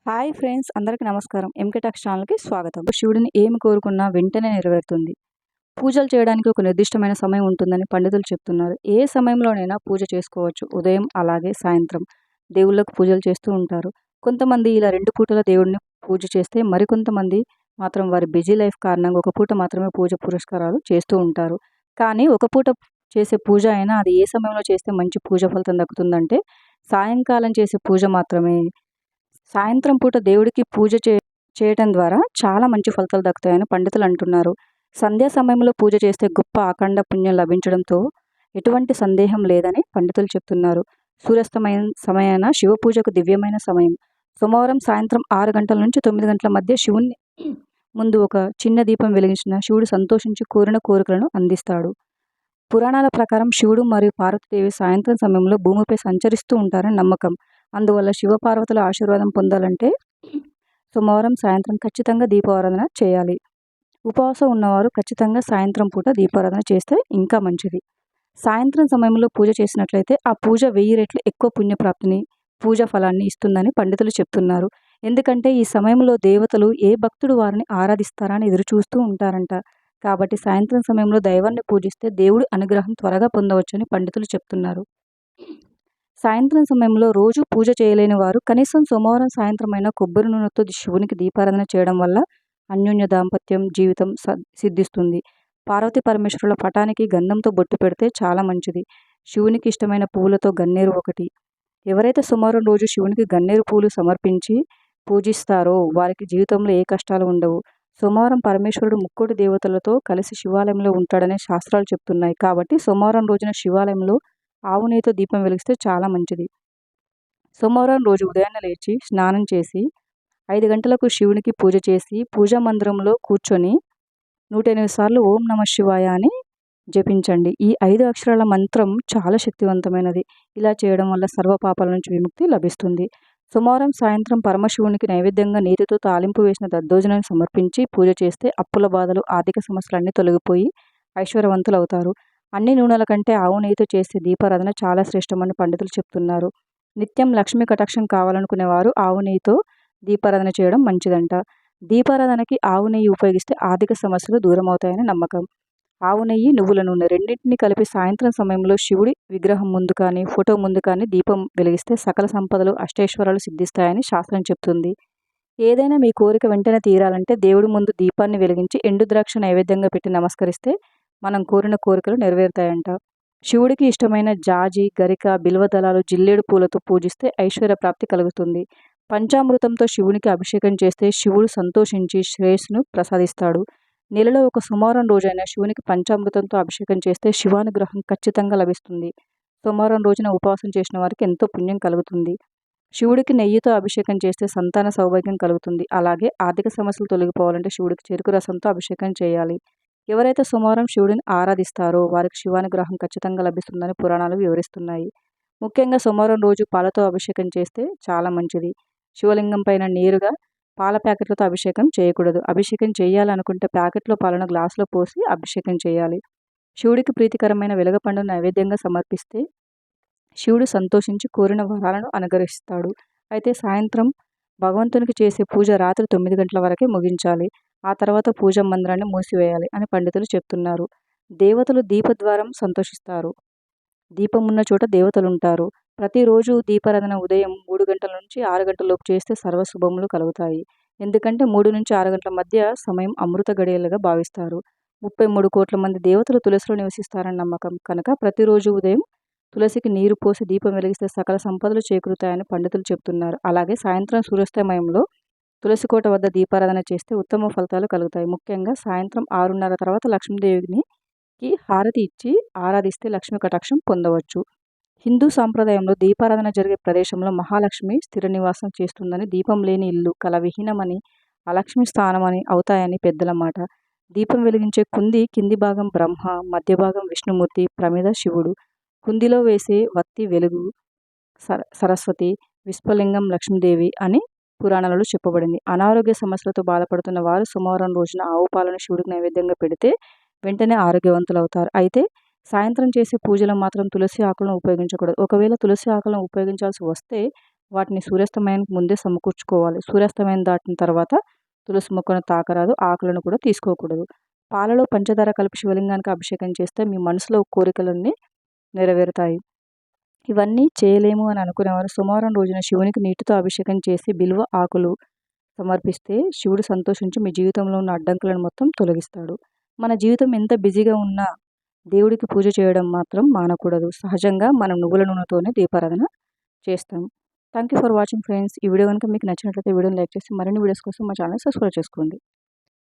Hi friends, అందరికీ నమస్కారం. MK talks ఛానల్‌కి స్వాగతం. శివుడిని ఏమి కోరుకున్నా వెంటనే నెరవేరుతుంది. పూజలు చేయడానికి ఒక నిర్దిష్టమైన సమయం ఉంటుందని పండితులు చెప్తున్నారు. ఏ సమయంలోనైనా పూజ చేసుకోవచ్చు. ఉదయం అలాగే సాయంత్రం దేవుళ్ళకు పూజలు చేస్తూ ఉంటారు. కొంతమంది ఇలా 2 పూటల దేవుడిని పూజ చేస్తే, మరికొంతమంది మాత్రం వారి బిజీ లైఫ్ కారణంగా ఒక పూట మాత్రమే పూజ పురస్కారాలు చేస్తూ ఉంటారు. కానీ ఒక పూట చేసే పూజ అయినా అది ఏ సమయంలో చేస్తే మంచి పూజ ఫలితం దక్కుతుందంటే, సాయంకాలం చేసే పూజ మాత్రమే. సాయంత్రం పూట దేవుడికి పూజ చేయటం ద్వారా చాలా మంచి ఫలితాలు దక్కుతాయని పండితులు అంటున్నారు. సంధ్యా సమయంలో పూజ చేస్తే గొప్ప అఖండ పుణ్యం లభించడంతో ఎటువంటి సందేహం లేదని పండితులు చెప్తున్నారు. సూర్యాస్తమయం సమయాన శివ పూజకు దివ్యమైన సమయం. సోమవారం సాయంత్రం 6 గంటల నుంచి 9 గంటల మధ్య శివుని ముందు ఒక చిన్న దీపం వెలిగించిన శివుడు సంతోషించి కోరిన కోరికలను అందిస్తాడు. పురాణాల ప్రకారం శివుడు మరియు పార్వతీదేవి సాయంత్రం సమయంలో భూమిపై సంచరిస్తూ ఉంటారని నమ్మకం. అందువల్ల శివపార్వతుల ఆశీర్వాదం పొందాలంటే సోమవారం సాయంత్రం ఖచ్చితంగా దీపారాధన చేయాలి. ఉపవాసం ఉన్నవారు ఖచ్చితంగా సాయంత్రం పూట దీపారాధన చేస్తే ఇంకా మంచిది. సాయంత్రం సమయంలో పూజ చేసినట్లయితే ఆ పూజ 1000 రెట్లు ఎక్కువ పుణ్యప్రాప్తిని, పూజ ఫలాన్ని ఇస్తుందని పండితులు చెప్తున్నారు. ఎందుకంటే ఈ సమయంలో దేవతలు ఏ భక్తుడు వారిని ఆరాధిస్తారని ఎదురు చూస్తూ ఉంటారంట. కాబట్టి సాయంత్రం సమయంలో దైవాన్ని పూజిస్తే దేవుడి అనుగ్రహం త్వరగా పొందవచ్చని పండితులు చెప్తున్నారు. సాయంత్రం సమయంలో రోజు పూజ చేయలేని వారు కనీసం సోమవారం సాయంత్రం అయినా కొబ్బరి నూనెతో శివునికి దీపారాధన చేయడం వల్ల అన్యోన్య దాంపత్యం జీవితం సిద్ధిస్తుంది. పార్వతీ పరమేశ్వరుల పటానికి గంధంతో బొట్టు పెడితే చాలా మంచిది. శివునికి ఇష్టమైన పువ్వులతో గన్నేరు ఒకటి. ఎవరైతే సోమవారం రోజు శివునికి గన్నేరు పూలు సమర్పించి పూజిస్తారో వారికి జీవితంలో ఏ కష్టాలు ఉండవు. సోమవారం పరమేశ్వరుడు ముక్కోటి దేవతలతో కలిసి శివాలయంలో ఉంటాడనే శాస్త్రాలు చెప్తున్నాయి. కాబట్టి సోమవారం రోజున శివాలయంలో ఆవు నెయ్యితో దీపం వెలిగిస్తే చాలా మంచిది. సోమవారం రోజు ఉదయాన్నే లేచి స్నానం చేసి 5 గంటలకు శివునికి పూజ చేసి పూజా మందిరంలో కూర్చొని 108 సార్లు ఓం నమ శివాయ అని జపించండి. ఈ 5 అక్షరాల మంత్రం చాలా శక్తివంతమైనది. ఇలా చేయడం వల్ల సర్వ పాపాల నుంచి విముక్తి లభిస్తుంది. సోమవారం సాయంత్రం పరమశివునికి నైవేద్యంగా నీతితో తాలింపు వేసిన దద్దోజనాన్ని సమర్పించి పూజ చేస్తే అప్పుల బాధలు, ఆర్థిక సమస్యలన్నీ తొలగిపోయి ఐశ్వర్యవంతులు అవుతారు. అన్ని నూనెల కంటే ఆవు నెయ్యితో చేసే దీపారాధన చాలా శ్రేష్టమని పండితులు చెప్తున్నారు. నిత్యం లక్ష్మీ కటాక్షం కావాలనుకునేవారు ఆవు నెయ్యితో దీపారాధన చేయడం మంచిదంట. దీపారాధనకి ఆవు నెయ్యి ఉపయోగిస్తే ఆర్థిక సమస్యలు దూరం అవుతాయని నమ్మకం. ఆవు నెయ్యి, నువ్వుల నూనె రెండింటిని కలిపి సాయంత్రం సమయంలో శివుడి విగ్రహం ముందు కానీ, ఫోటో ముందు కానీ దీపం వెలిగిస్తే సకల సంపదలు, అష్టైశ్వర్యాలు సిద్ధిస్తాయని శాస్త్రం చెప్తుంది. ఏదైనా మీ కోరిక వెంటనే తీరాలంటే దేవుడి ముందు దీపాన్ని వెలిగించి ఎండు ద్రాక్ష నైవేద్యంగా పెట్టి నమస్కరిస్తే మనం కోరిన కోరికలు నెరవేరుతాయంట. శివుడికి ఇష్టమైన జాజి, గరిక, బిల్వదళాలు, జిల్లేడు పూలతో పూజిస్తే ఐశ్వర్య ప్రాప్తి కలుగుతుంది. పంచామృతంతో శివునికి అభిషేకం చేస్తే శివుడు సంతోషించి శ్రేయస్సును ప్రసాదిస్తాడు. నెలలో ఒక సోమవారం రోజైనా శివునికి పంచామృతంతో అభిషేకం చేస్తే శివానుగ్రహం ఖచ్చితంగా లభిస్తుంది. సోమవారం రోజున ఉపవాసం చేసిన వారికి ఎంతో పుణ్యం కలుగుతుంది. శివుడికి నెయ్యితో అభిషేకం చేస్తే సంతాన సౌభాగ్యం కలుగుతుంది. అలాగే ఆర్థిక సమస్యలు తొలగిపోవాలంటే శివుడికి చెరుకు రసంతో అభిషేకం చేయాలి. ఎవరైతే సోమవారం శివుడిని ఆరాధిస్తారో వారికి శివానుగ్రహం ఖచ్చితంగా లభిస్తుందని పురాణాలు వివరిస్తున్నాయి. ముఖ్యంగా సోమవారం రోజు పాలతో అభిషేకం చేస్తే చాలా మంచిది. శివలింగం పైన నేరుగా పాల ప్యాకెట్లతో అభిషేకం చేయకూడదు. అభిషేకం చేయాలనుకుంటే ప్యాకెట్లో పాలను గ్లాసులో పోసి అభిషేకం చేయాలి. శివుడికి ప్రీతికరమైన వెలగపండును నైవేద్యంగా సమర్పిస్తే శివుడు సంతోషించి కోరిన వరాలను అనుగ్రహిస్తాడు. అయితే సాయంత్రం భగవంతునికి చేసే పూజ రాత్రి 9 గంటల వరకే ముగించాలి. ఆ తర్వాత పూజా మందిరాన్ని మూసివేయాలి అని పండితులు చెప్తున్నారు. దేవతలు దీపద్వారం సంతోషిస్తారు. దీపం ఉన్న చోట దేవతలుంటారు. ప్రతిరోజు దీపారాధన ఉదయం 3 గంటల నుంచి 6 గంటల లోపు చేస్తే సర్వశుభములు కలుగుతాయి. ఎందుకంటే 3 నుంచి 6 గంటల మధ్య సమయం అమృత గడియలుగా భావిస్తారు. 33 కోట్ల మంది దేవతలు తులసిలో నివసిస్తారని నమ్మకం కనుక ప్రతిరోజు ఉదయం తులసికి నీరు పోసి దీపం వెలిగిస్తే సకల సంపదలు చేకూరుతాయని పండితులు చెప్తున్నారు. అలాగే సాయంత్రం సూర్యాస్తమయంలో తులసి కోట వద్ద దీపారాధన చేస్తే ఉత్తమ ఫలితాలు కలుగుతాయి. ముఖ్యంగా సాయంత్రం 6:30 తర్వాత లక్ష్మీదేవికి హారతి ఇచ్చి ఆరాధిస్తే లక్ష్మీ కటాక్షం పొందవచ్చు. హిందూ సాంప్రదాయంలో దీపారాధన జరిగే ప్రదేశంలో మహాలక్ష్మి స్థిర నివాసం చేస్తుందని, దీపం లేని ఇల్లు కల విహీనమని, అలక్ష్మి స్థానమని అవుతాయని పెద్దల మాట. దీపం వెలిగించే కుంది కింది భాగం బ్రహ్మ, మధ్య భాగం విష్ణుమూర్తి, ప్రమిద శివుడు. కుందిలో వేసే వత్తి వెలుగు సరస్వతి, విశ్వలింగం లక్ష్మీదేవి అని పురాణాలలో చెప్పబడింది. అనారోగ్య సమస్యలతో బాధపడుతున్న వారు సోమవారం రోజున ఆవు పాలను శివుడికి నైవేద్యంగా పెడితే వెంటనే ఆరోగ్యవంతులు అవుతారు. అయితే సాయంత్రం చేసే పూజలో మాత్రం తులసి ఆకులను ఉపయోగించకూడదు. ఒకవేళ తులసి ఆకులను ఉపయోగించాల్సి వస్తే వాటిని సూర్యాస్తమయానికి ముందే సమకూర్చుకోవాలి. సూర్యాస్తమయం దాటిన తర్వాత తులసి మొక్కను తాకరాదు, ఆకులను కూడా తీసుకోకూడదు. పాలలో పంచదార కలిపి శివలింగానికి అభిషేకం చేస్తే మీ మనసులో కోరికలన్నీ నెరవేరుతాయి. ఇవన్నీ చేయలేము అని అనుకునేవారు సోమవారం రోజున శివునికి నీటితో అభిషేకం చేసి బిల్వ ఆకులు సమర్పిస్తే శివుడు సంతోషించి మీ జీవితంలో ఉన్న అడ్డంకులను మొత్తం తొలగిస్తాడు. మన జీవితం ఎంత బిజీగా ఉన్నా దేవుడికి పూజ చేయడం మాత్రం మానకూడదు. సహజంగా మనం నువ్వుల నూనెతోనే దీపారాధన చేస్తాం. Thank you for watching friends. ఈ వీడియో కనుక మీకు నచ్చినట్లయితే వీడియోని లైక్ చేసి మరిన్ని వీడియోస్ కోసం మా ఛానల్ సబ్స్క్రైబ్ చేసుకోండి.